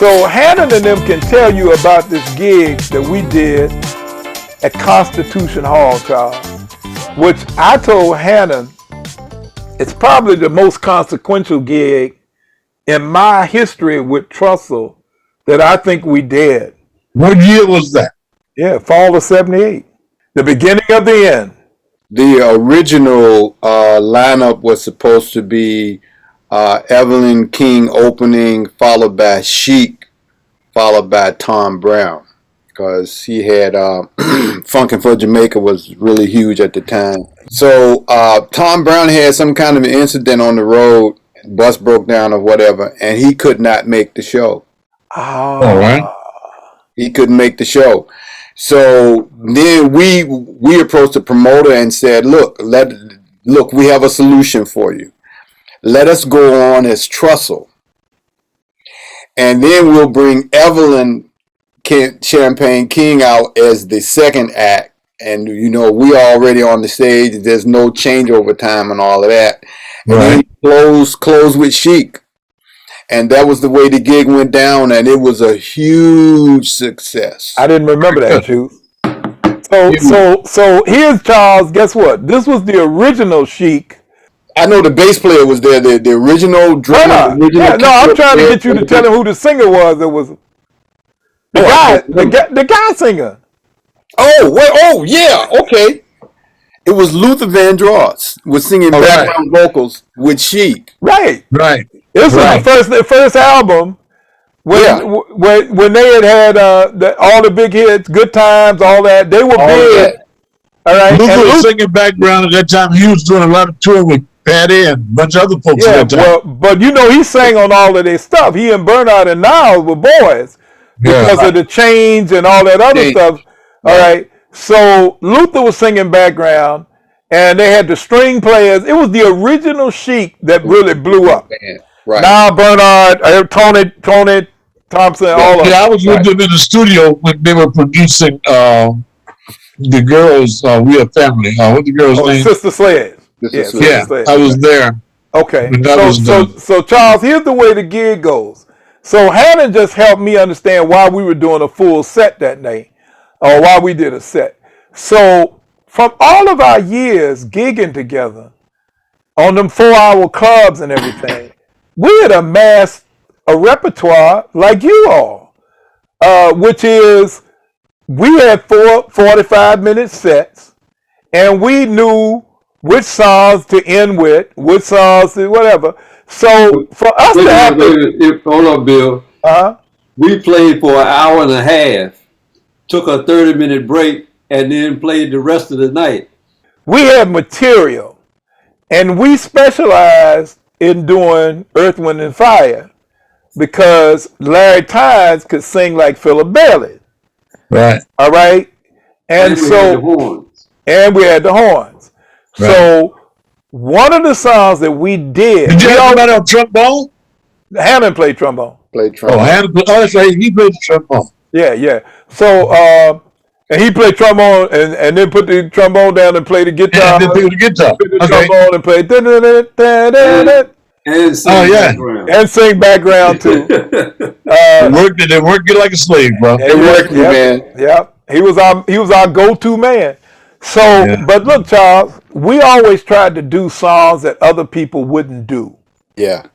So Hannon and them can tell you about this gig that we did at Constitution Hall, Charles, which I told Hannon it's probably the most consequential gig in my history with Trussel that I think we did. What year was that? Yeah, fall of '78. The beginning of the end. The original lineup was supposed to be Evelyn King opening, followed by Chic, followed by Tom Brown, because he had Funkin' for Jamaica was really huge at the time. So Tom Brown had some kind of an incident on the road, bus broke down or whatever, and he could not make the show. Oh, All right. He couldn't make the show. So then we approached the promoter and said, look, we have a solution for you. Let us go on as Trussel. And then we'll bring Evelyn Champagne King out as the second act. And, you know, we are already on the stage. There's no changeover time and all of that. And Right. then close with Chic. And that was the way the gig went down, and it was a huge success. I didn't remember that, Juice. So here's Charles. Guess what? This was the original Chic. I know the bass player was there, the original drummer. I'm trying to get you to tell him who the singer was. It was the guy singer. Oh, yeah, okay. It was Luther Vandross was singing background vocals with Chic. Right. This was the first album when they had all the big hits, Good Times, all that. They were big. All right. Luther was singing background at that time. He was doing a lot of touring with Patty and a bunch of other folks at that time. Well, but you know, he sang on all of their stuff. He and Bernard and Niles were boys because of the change and all that other stuff. All right. So Luther was singing background, and they had the string players. It was the original Chic that really blew up. Right. Now Bernard, Tony Thompson, all of them. I was with them in the studio when they were producing the girls. We Are Family. What the girls' name? Sister Sledge. Sledge. I was there. Okay. So Charles, here's the way the gig goes. So Hannon just helped me understand why we were doing a full set that night, or why we did a set. So from all of our years gigging together on them 4-hour clubs and everything, we had amassed a repertoire like you all, which is we had 4 45-minute sets, and we knew which songs to end with, which songs to whatever. So for us to have hold on, Bill. We played for an hour and a half, took a 30-minute break, and then played the rest of the night. We had material, and we specialized in doing Earth, Wind, and Fire because Larry Tynes could sing like Philip Bailey. Right. All right. And we had the horns. And we had the horns. Right. So one of the songs that we did you all about on trombone? Hannon played trombone. Hannon, that's right. He played the trombone. Yeah. So and he played trombone and then put the trombone down and played the guitar. And then played the guitar. Put the trombone and played and sing background too. They worked you like a slave, bro. They worked you, man. Yep. He was our go-to man. So, but look, Charles, we always tried to do songs that other people wouldn't do. Yeah.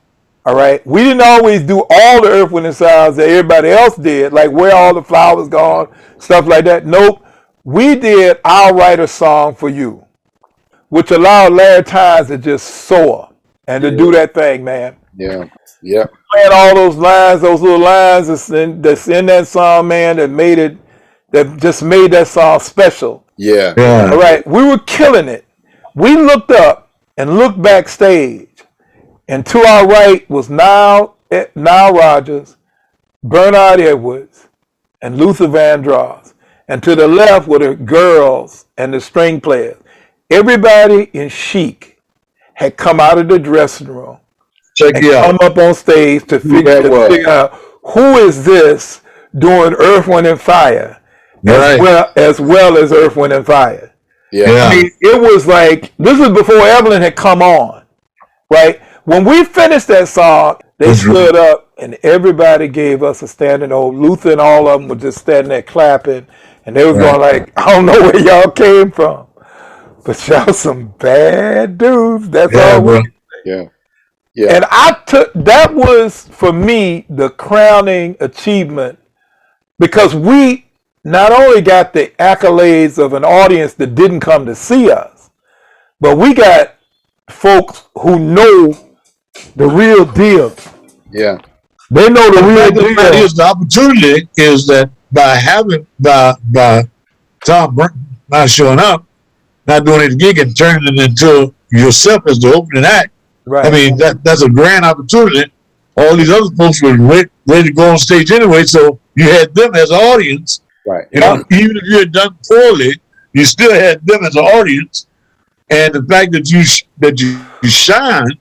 All right. We didn't always do all the Earth, Wind, and sounds that everybody else did, like Where All the Flowers Gone, stuff like that. Nope. We did I'll Write a Song for You, which allowed Larry Tynes to just soar and to do that thing, man. Yeah. Playing all those lines, those little lines that's in that song, man, that just made that song special. Yeah. All right. We were killing it. We looked up and looked backstage, and to our right was Nile Rodgers, Bernard Edwards, and Luther Vandross. And to the left were the girls and the string players. Everybody in Chic had come out of the dressing room and come up on stage to figure out who is this doing Earth, Wind, and Fire as well as Earth, Wind, and Fire. Yeah. I mean, it was like, this is before Evelyn had come on, right? When we finished that song, they stood up and everybody gave us a standing ovation. Luther and all of them were just standing there clapping, and they was going like, I don't know where y'all came from, but y'all some bad dudes. That's all we can say. Yeah. And that was for me the crowning achievement, because we not only got the accolades of an audience that didn't come to see us, but we got folks who know the real deal. Yeah. They know the real deal. The opportunity is that by Tom Burton not showing up, not doing his gig, and turning it into yourself as the opening act. Right. I mean, that's a grand opportunity. All these other folks were ready to go on stage anyway, so you had them as an audience. Right. You know, even if you had done poorly, you still had them as an audience. And the fact that you shine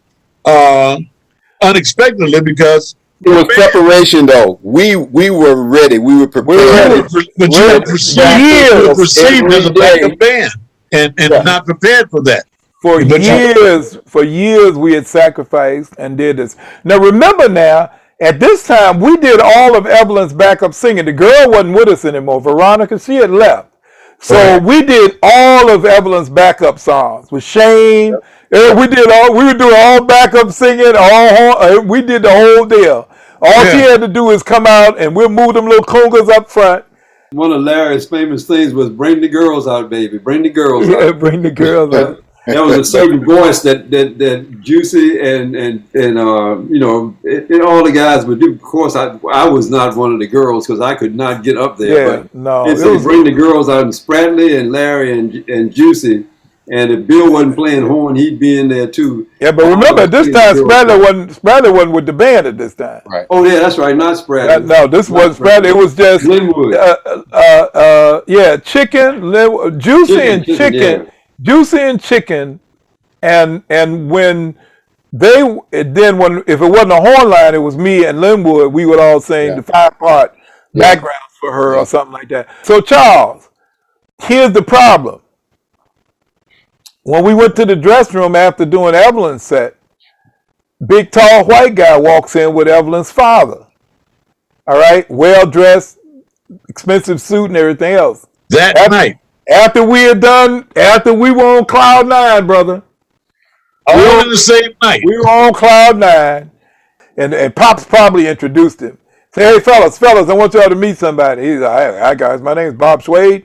unexpectedly, because it was preparation though. We were ready. We were prepared. But you were perceived as a backup band and not prepared for that. For years we had sacrificed and did this. Now remember at this time we did all of Evelyn's backup singing. The girl wasn't with us anymore. Veronica, she had left. So we did all of Evelyn's backup songs with Shane. We were doing all backup singing, we did the whole deal. All she had to do is come out and we'll move them little congas up front. One of Larry's famous things was "Bring the girls out, baby. Bring the girls out." Yeah, bring the girls out. There was a certain voice that Juicy and all the guys would do. Of course, I was not one of the girls because I could not get up there. Yeah, but no. It was Bring the girls out, and Spradley and Larry and Juicy. And if Bill wasn't playing horn, he'd be in there too. Yeah, but remember at this time Spradley wasn't with the band at this time. Right. Oh yeah, that's right, not Spradley. No, this wasn't Spradley. It was just Linwood. Chicken, Juicy and Chicken. Juicy and Chicken, and when if it wasn't a horn line, it was me and Linwood. We would all sing the 5-part backgrounds for her or something like that. So Charles, here's the problem. When we went to the dressing room after doing Evelyn's set, big tall white guy walks in with Evelyn's father. All right, well dressed, expensive suit and everything else. Night. After we were on cloud 9, brother. All in the same night. We were on cloud 9, and Pops probably introduced him. Say, hey, fellas, I want y'all to meet somebody. He's like, hi, guys, my name's Bob Schwade,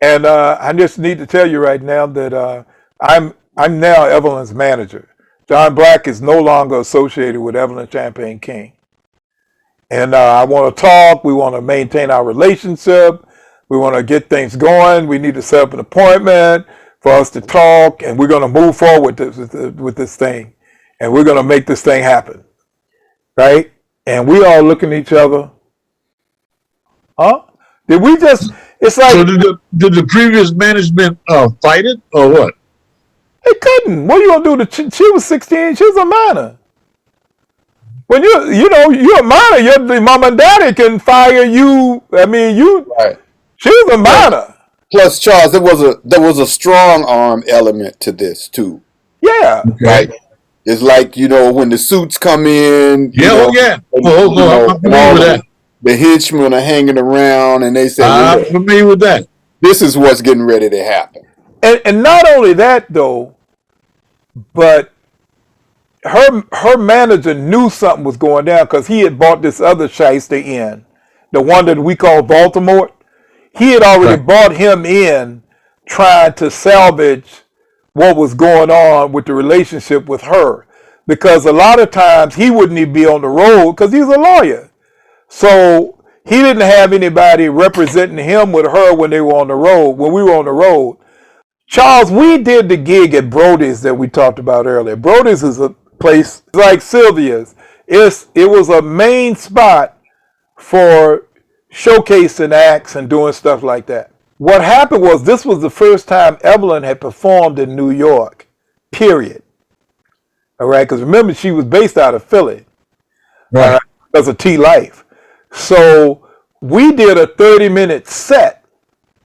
and I just need to tell you right now that I'm now Evelyn's manager. John Black is no longer associated with Evelyn Champagne King. And I want to talk. We want to maintain our relationship. We want to get things going. We need to set up an appointment for us to talk, and we're going to move forward with this thing, and we're going to make this thing happen, right? And we all looking at each other. Huh? Did we just? It's like. So did the previous management fight it or what? They couldn't. What are you gonna do? She was 16. She was a minor. When you're a minor, your mom and daddy can fire you. I mean, Right. She was a minor. Plus, Charles, there was a strong arm element to this too. Yeah. Okay. Right. It's like when the suits come in. I'm familiar with that. The henchmen are hanging around, and they say, I'm familiar with that. This is what's getting ready to happen. And not only that though, but her manager knew something was going down because he had bought this other shyster in, the one that we call Baltimore. He had already bought him in, trying to salvage what was going on with the relationship with her, because a lot of times he wouldn't even be on the road because he's a lawyer. So he didn't have anybody representing him with her when we were on the road. Charles, we did the gig at Brody's that we talked about earlier. Brody's is a place like Sylvia's. It was a main spot for showcasing acts and doing stuff like that. What happened was this was the first time Evelyn had performed in New York, period. All right, because remember, she was based out of Philly. Right. Because of T-Life. So we did a 30-minute set.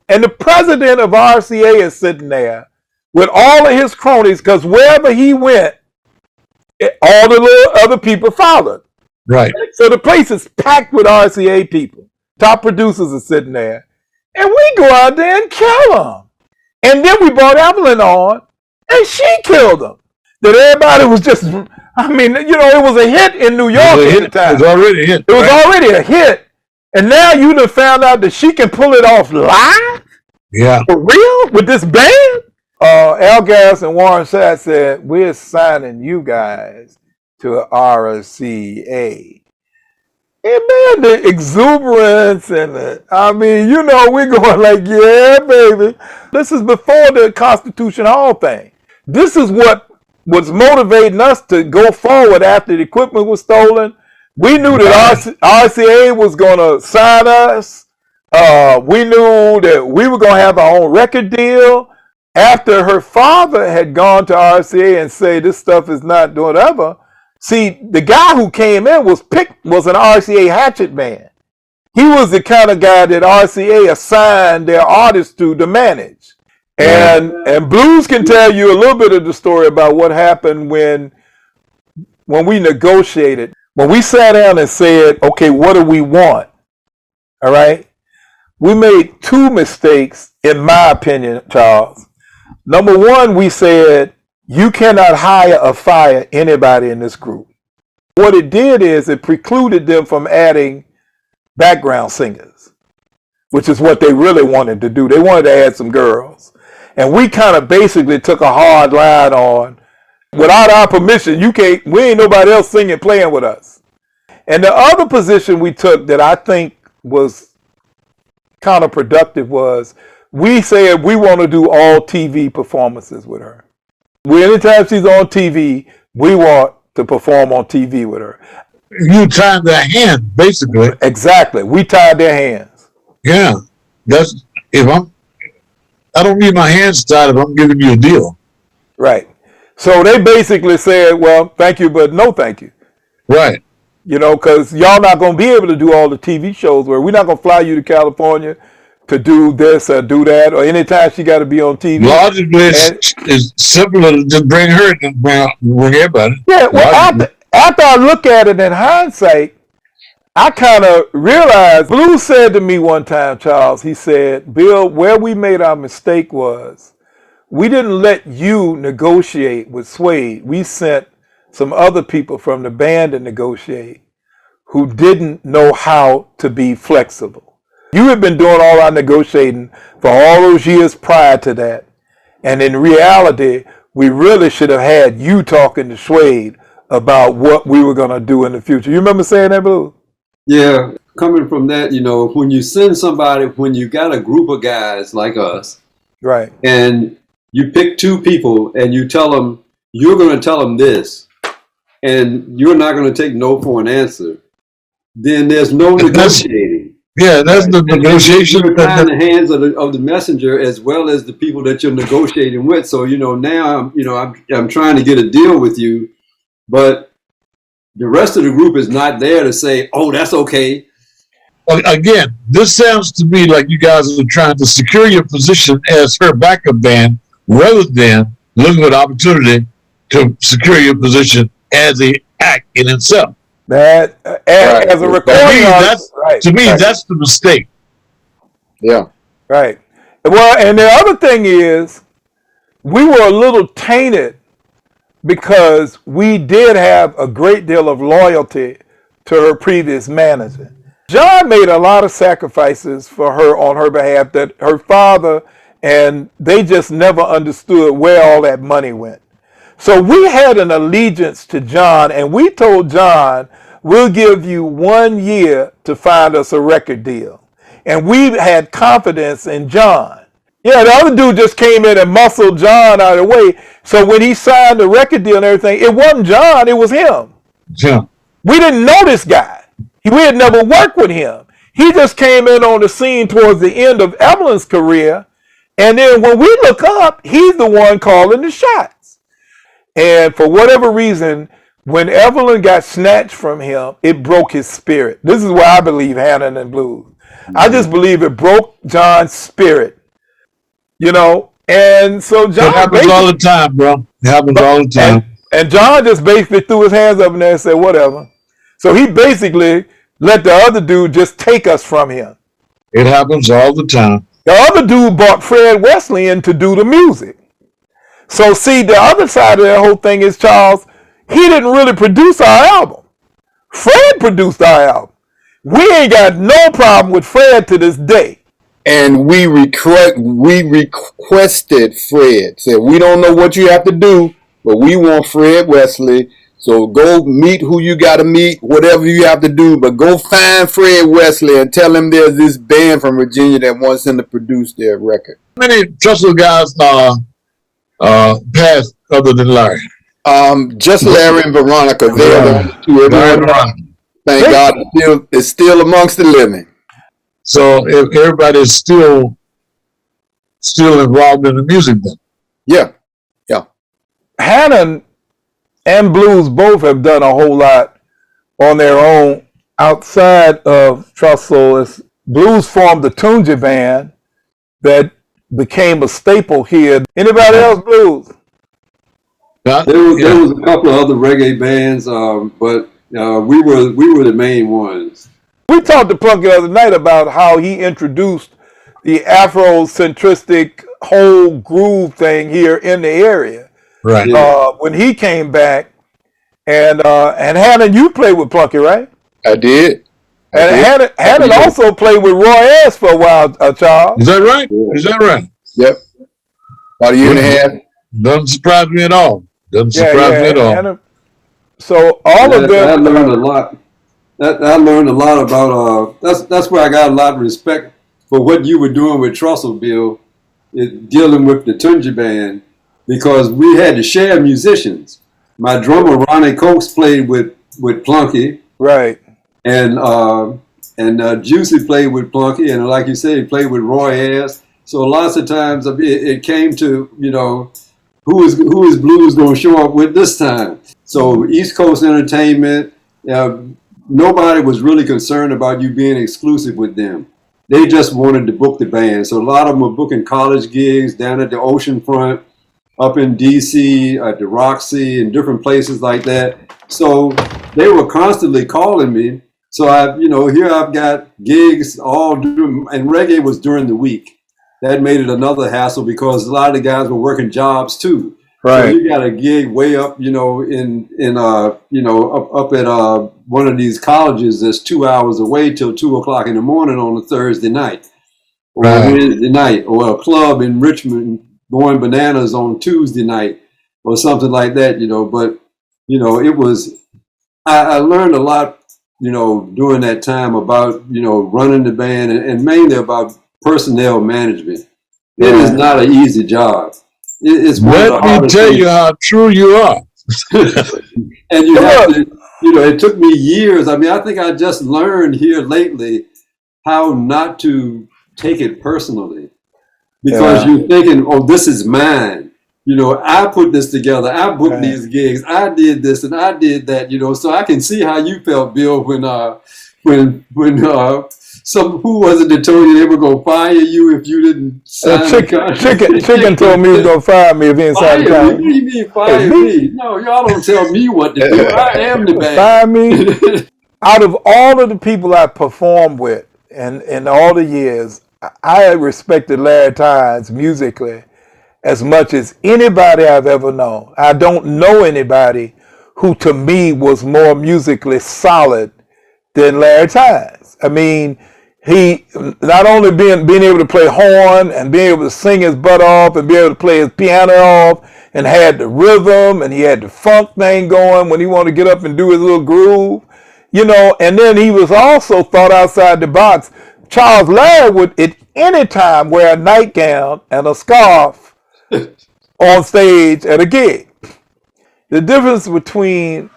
And the president of RCA is sitting there with all of his cronies, because wherever he went, All the little other people followed. Right. So the place is packed with RCA people. Top producers are sitting there. And we go out there and kill them. And then we brought Evelyn on, and she killed them. That everybody was just, I mean, it was a hit in New York at the time. It was already a hit. It was already a hit. And now you done found out that she can pull it off live? Yeah. For real? With this band? Al Gass and Warren Sapp said, we're signing you guys to RCA. And man, the exuberance and we're going like, yeah, baby. This is before the Constitution Hall thing. This is what was motivating us to go forward after the equipment was stolen. We knew that RCA was going to sign us. We knew that we were going to have our own record deal. After her father had gone to RCA and say this stuff is not doing whatever, see, the guy who came in was an RCA hatchet man. He was the kind of guy that RCA assigned their artists to manage. And Blues can tell you a little bit of the story about what happened when we negotiated. When we sat down and said, okay, what do we want? All right. We made two mistakes, in my opinion, Charles. Number one, we said, you cannot hire or fire anybody in this group. What it did is it precluded them from adding background singers, which is what they really wanted to do. They wanted to add some girls. And we kind of basically took a hard line on, without our permission, we ain't nobody else singing, playing with us. And the other position we took that I think was counterproductive was, we said we want to do all TV performances with her. Anytime she's on TV, we want to perform on TV with her. You tied their hands, basically. Exactly. We tied their hands. Yeah. I don't need my hands tied if I'm giving you a deal. Right. So they basically said, well, thank you, but no thank you. Right. Because y'all not going to be able to do all the TV shows where we're not going to fly you to California to do this or do that, or anytime she got to be on TV. Logically, it's simpler to just bring her and bring everybody. Yeah, well, after I look at it in hindsight, I kind of realized, Blue said to me one time, Charles, he said, Bill, where we made our mistake was, we didn't let you negotiate with Suede. We sent some other people from the band to negotiate who didn't know how to be flexible. You had been doing all our negotiating for all those years prior to that. And in reality, we really should have had you talking to Suede about what we were going to do in the future. You remember saying that, Blue? Yeah, coming from that, when you send somebody, when you got a group of guys like us, right, and you pick two people and you tell them, you're going to tell them this, and you're not going to take no for an answer, then there's no negotiating. Yeah, that's the negotiation. You're tying the hands of the messenger as well as the people that you're negotiating with. So, now, I'm trying to get a deal with you, but the rest of the group is not there to say, oh, that's okay. Again, this sounds to me like you guys are trying to secure your position as her backup band rather than looking for an opportunity to secure your position as an act in itself. That as a recording artist, to me, that's the mistake. Yeah. Right. Well, and the other thing is, we were a little tainted because we did have a great deal of loyalty to her previous manager. John made a lot of sacrifices for her on her behalf that her father, and they just never understood where all that money went. So we had an allegiance to John, and we told John, we'll give you 1 year to find us a record deal. And we had confidence in John. Yeah, the other dude just came in and muscled John out of the way. So when he signed the record deal and everything, it wasn't John, it was him. Yeah. We didn't know this guy. We had never worked with him. He just came in on the scene towards the end of Evelyn's career. And then when we look up, he's the one calling the shots. And for whatever reason, when Evelyn got snatched from him, it broke his spirit. This is why I believe Hannon and Blues. I just believe it broke John's spirit. And so John... It happens all the time, bro. It happens all the time. And John just basically threw his hands up in there and said, whatever. So he basically let the other dude just take us from him. It happens all the time. The other dude brought Fred Wesley in to do the music. So see, the other side of that whole thing is, Charles, he didn't really produce our album. Fred produced our album. We ain't got no problem with Fred to this day. And we requested Fred. Said, we don't know what you have to do, but we want Fred Wesley. So go meet who you got to meet, whatever you have to do, but go find Fred Wesley and tell him there's this band from Virginia that wants him to produce their record. How many Trussel guys passed other than Larry? Just Larry and Veronica. They're the only two. Thank God it's still amongst the living. So everybody's still involved in the music then. Yeah. Hannon and Blues both have done a whole lot on their own outside of Trussel. Blues formed the Tunja band that became a staple here. Anybody else Blues? There was a couple of other reggae bands, but we were the main ones. We talked to Plunk the other night about how he introduced the Afrocentristic whole groove thing here in the area. Right. When he came back, and Hannon, you played with Plunky, right? I did. Hannon also played with Roy S for a while, Charles. Is that right? Is that right? Yep. About a year and a half. Doesn't surprise me at all. Doesn't surprise me at all. Hannon, so all of them. I learned a lot. I learned a lot about. That's where I got a lot of respect for what you were doing with Trussel, Bill, dealing with the Tunja band, because we had to share musicians. My drummer Ronnie Coates played with Plunky, right, and Juicy played with Plunky, and like you said, he played with Roy S. So lots of times it came to who is Blues going to show up with this time. So East Coast Entertainment. Nobody was really concerned about you being exclusive with them. They just wanted to book the band. So a lot of them were booking college gigs down at the oceanfront, up in D.C., at the Roxy, and different places like that. So they were constantly calling me. So here I've got gigs all during, and reggae was during the week. That made it another hassle because a lot of the guys were working jobs too. Right. So you got a gig way up, up at one of these colleges that's 2 hours away till 2 o'clock in the morning on a Thursday night, or Wednesday night, or a club in Richmond going bananas on Tuesday night, or something like that. But it was. I learned a lot, during that time about running the band and mainly about personnel management. It is not an easy job. It's Let me tell you how true you are. And you have to, it took me years. I mean, I think I just learned here lately how not to take it personally, because you're thinking, oh, this is mine. I put this together. I booked these gigs. I did this and I did that. So I can see how you felt, Bill, when who was it that told you they were gonna fire you if you didn't sign the contract? Chicken told me he was gonna fire me if he didn't sign the contract. What do you mean fire me? No, y'all don't tell me what to do. I am the band. Fire me. Out of all of the people I performed with in all the years, I respected Larry Tynes musically as much as anybody I've ever known. I don't know anybody who to me was more musically solid than Larry Tynes. I mean, he not only being able to play horn and being able to sing his butt off and be able to play his piano off and had the rhythm and he had the funk thing going when he wanted to get up and do his little groove, and then he was also thought outside the box. Charles Larry would at any time wear a nightgown and a scarf on stage at a gig. The difference between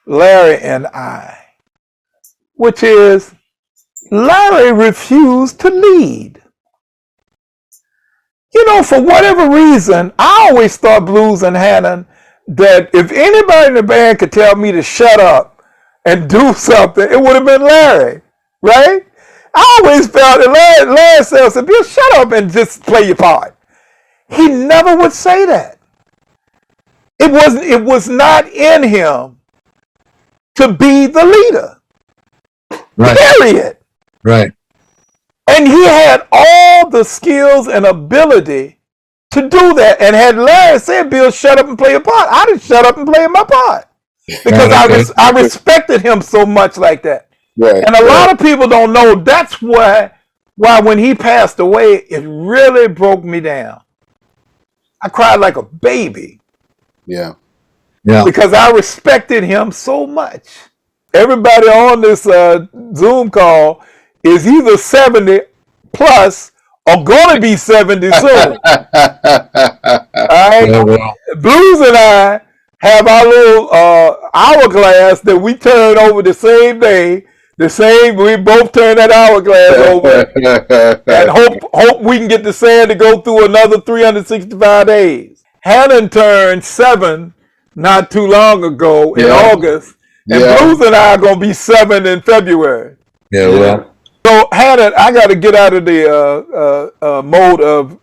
Larry and I, which is Larry refused to lead. For whatever reason, I always thought, Blues and Hannon, that if anybody in the band could tell me to shut up and do something, it would have been Larry, right? I always felt that Larry said, "Bill, shut up and just play your part." He never would say that. It was not in him to be the leader. Right. Period. Right. And he had all the skills and ability to do that. And had Larry said, Bill, shut up and play your part, I'd have shut up and played my part. Because I respected him so much like that. Right. And a lot of people don't know that's why when he passed away, it really broke me down. I cried like a baby. Yeah. Yeah. Because I respected him so much. Everybody on this Zoom call is either 70 plus or going to be 70 soon. All right? Yeah, well. Blues and I have our little hourglass that we turn over the same day. We both turn that hourglass over and hope we can get the sand to go through another 365 days. Hannon turned 7 not too long ago in August, and Blues and I are going to be 7 in February. Yeah, well. So, Hannon, I got to get out of the mode of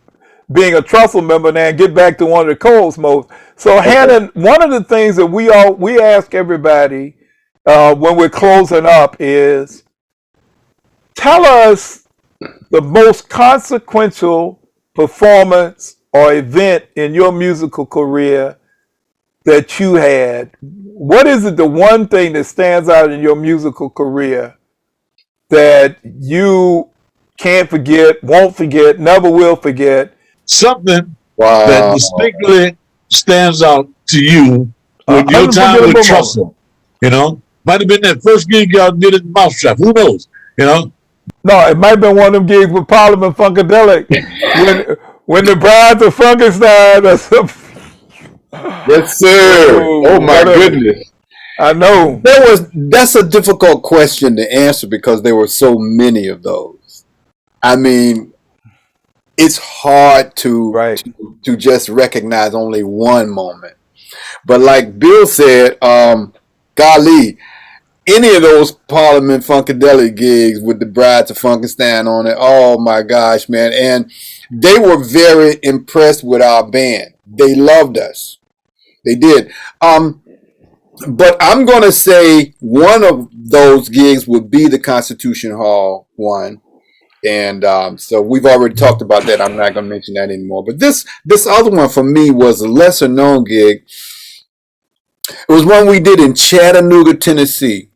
being a Trussel member now and get back to one of the Coles modes. So, Hannon, one of the things that we ask everybody when we're closing up is, tell us the most consequential performance or event in your musical career that you had. What is it, the one thing that stands out in your musical career that you can't forget, won't forget, never will forget? Something that distinctly stands out to you with your time with Trussel. You know, might have been that first gig y'all did at the Mousetrap. Who knows? You know. No, it might have been one of them gigs with Parliament Funkadelic when the Brides of Frankenstein or something. Yes, sir. Oh my goodness. I know. That's a difficult question to answer because there were so many of those. I mean, it's hard to just recognize only one moment. But like Bill said, golly, any of those Parliament Funkadelic gigs with the Brides of Frankenstein on it, oh my gosh, man. And they were very impressed with our band. They loved us. They did. But I'm going to say one of those gigs would be the Constitution Hall one. And so we've already talked about that. I'm not going to mention that anymore. But this other one for me was a lesser known gig. It was one we did in Chattanooga, Tennessee.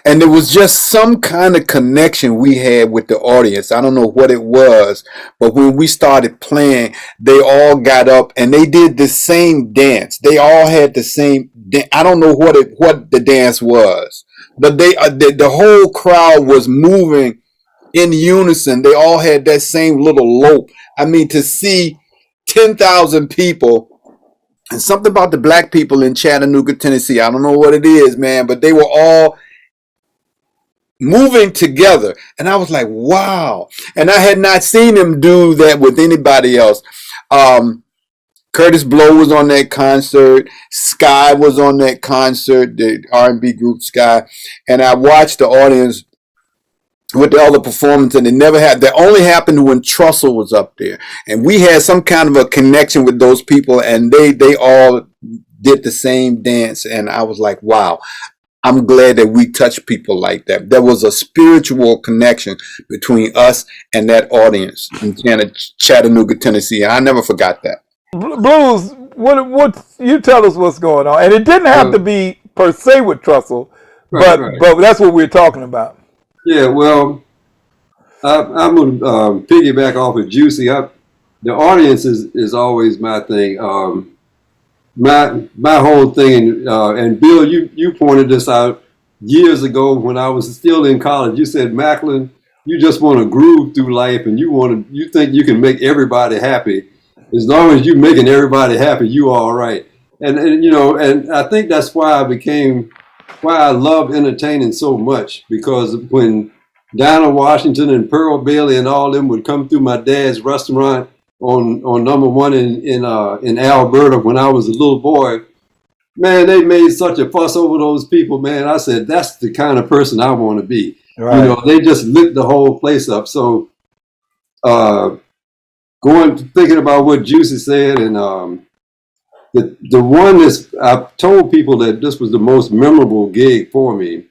And there was just some kind of connection we had with the audience. I don't know what it was, but when we started playing, they all got up and they did the same dance. They all had the same. I don't know what the dance was, but the whole crowd was moving in unison. They all had that same little lope. I mean, to see 10,000 people. And something about the black people in Chattanooga, Tennessee, I don't know what it is, man, but they were all moving together. And I was like, wow. And I had not seen them do that with anybody else. Curtis Blow was on that concert. Sky was on that concert, the R&B group Sky. And I watched the audience with the other performance, and that only happened when Trussel was up there. And we had some kind of a connection with those people, and they all did the same dance. And I was like, wow, I'm glad that we touched people like that. There was a spiritual connection between us and that audience in Chattanooga, Tennessee. And I never forgot that. Blues, what you tell us what's going on. And it didn't have to be per se with Trussel, but that's what we're talking about. Yeah, well, I'm going to piggyback off of Juicy. The audience is always my thing. My whole thing, and Bill, you pointed this out years ago when I was still in college. You said, Maclin, you just want to groove through life, and you think you can make everybody happy. As long as you're making everybody happy, you all right. And you know, and I think that's why I love entertaining so much, because when Dinah Washington and Pearl Bailey and all them would come through my dad's restaurant on number one in Alberta when I was a little boy, man, they made such a fuss over those people, man. I said, that's the kind of person I want to be. Right. You know, they just lit the whole place up. So thinking about what Juicy said, and the one is, I've told people that this was the most memorable gig for me.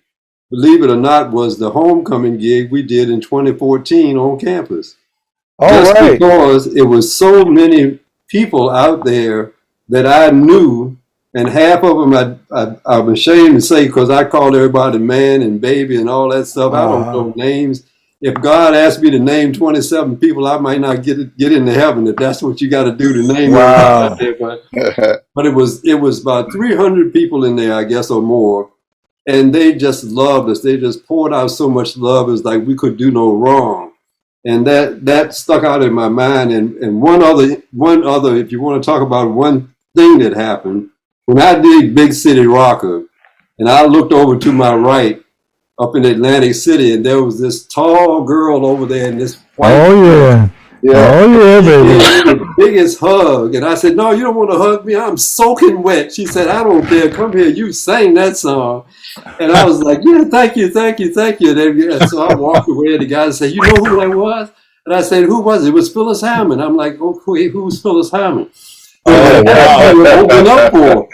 Believe it or not, was the homecoming gig we did in 2014 on campus. Just because it was so many people out there that I knew, and half of them I'm ashamed to say because I called everybody man and baby and all that stuff. I don't know names. If God asked me to name 27 people, I might not get into heaven if that's what you got to do to name everybody. But it was about 300 people in there, I guess, or more. And they just loved us. They just poured out so much love. It was like we could do no wrong. And that stuck out in my mind. And one other, if you want to talk about one thing that happened, when I did Big City Rocker, and I looked over to my right up in Atlantic City, and there was this tall girl over there in this white. Oh, baby. The biggest hug. And I said, no, you don't want to hug me. I'm soaking wet. She said, I don't care. Come here. You sang that song. And I was like, yeah, thank you. And so I walked away, and the guy said, you know who that was? And I said, who was it? It was Phyllis Herman. I'm like, okay, who's Phyllis Herman? Oh, wow. Open up for.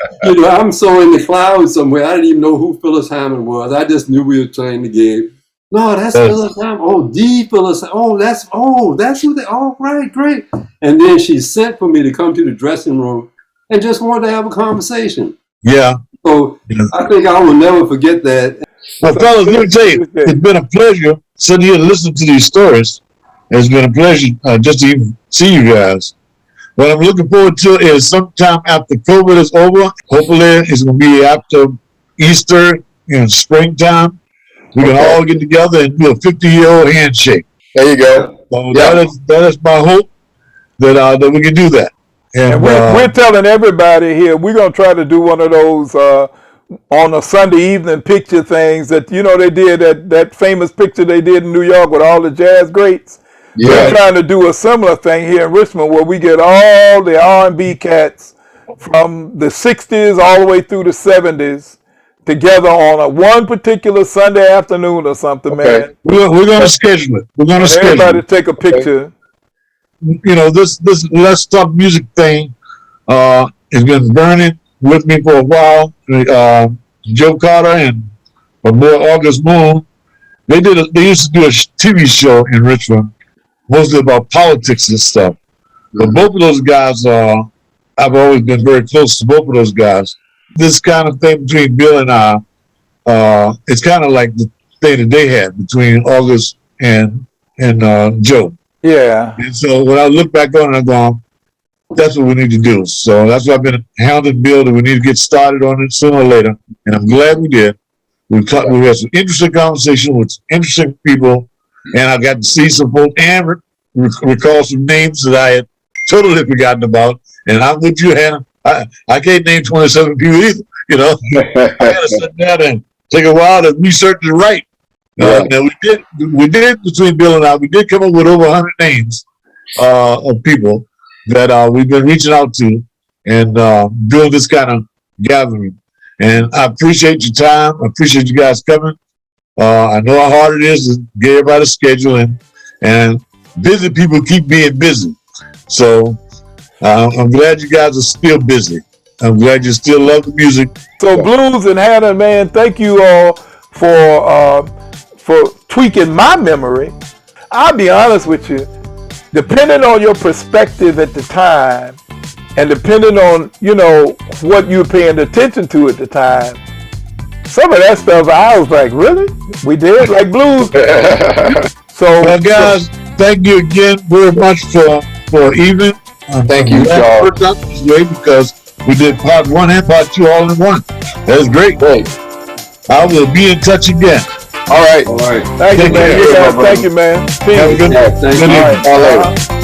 I'm so in the clouds somewhere. I didn't even know who Phyllis Herman was. I just knew we were playing the game. No, that's Phyllis Herman. Oh, the Phyllis. That's who they. Oh, right, great. And then she sent for me to come to the dressing room and just wanted to have a conversation. Yeah. So I think I will never forget that. Well, fellas, let me tell you, it's been a pleasure sitting here and listening to these stories. It's been a pleasure just to even see you guys. What I'm looking forward to is sometime after COVID is over. Hopefully, it's going to be after Easter in springtime. We can all get together and do a 50-year-old handshake. There you go. So that is my hope that we can do that. And we're telling everybody here, we're going to try to do one of those on a Sunday evening picture things that, they did that famous picture they did in New York with all the jazz greats. Yeah. We're trying to do a similar thing here in Richmond where we get all the R&B cats from the 60s all the way through the 70s together on one particular Sunday afternoon or something, man. We're going to schedule it. We're going to schedule it. Everybody take a picture. This Let's Talk Music thing has been burning with me for a while. Joe Carter and my boy August Moon, they used to do a TV show in Richmond, mostly about politics and stuff. But both of those guys, I've always been very close to both of those guys. This kind of thing between Bill and I, it's kind of like the thing that they had between August and Joe. Yeah. And so when I look back on it, I'm going, that's what we need to do. So that's why I've been hounding Bill that we need to get started on it sooner or later. And I'm glad we did. We had some interesting conversation with interesting people. And I got to see some folks and recall some names that I had totally forgotten about. And I'm with you, Hannon. I can't name 27 people either. I got to sit down and take a while to research it right. And we did between Bill and I, we did come up with over 100 names of people that we've been reaching out to and doing this kind of gathering. And I appreciate your time. I appreciate you guys coming. I know how hard it is to get everybody scheduling, and busy people keep being busy. So I'm glad you guys are still busy. I'm glad you still love the music. So Blues and Hannon, man, thank you all for tweaking my memory. I'll be honest with you, depending on your perspective at the time, and depending on what you're paying attention to at the time, some of that stuff I was like, really? We did? Like Blues? Well, guys, thank you again very much for evening. Thank you, Charles. Because we did part 1 and part 2 all in one. That was great. I will be in touch again. All right. Thank you, man. Thank you, man. Have a good night. Thank you. All right.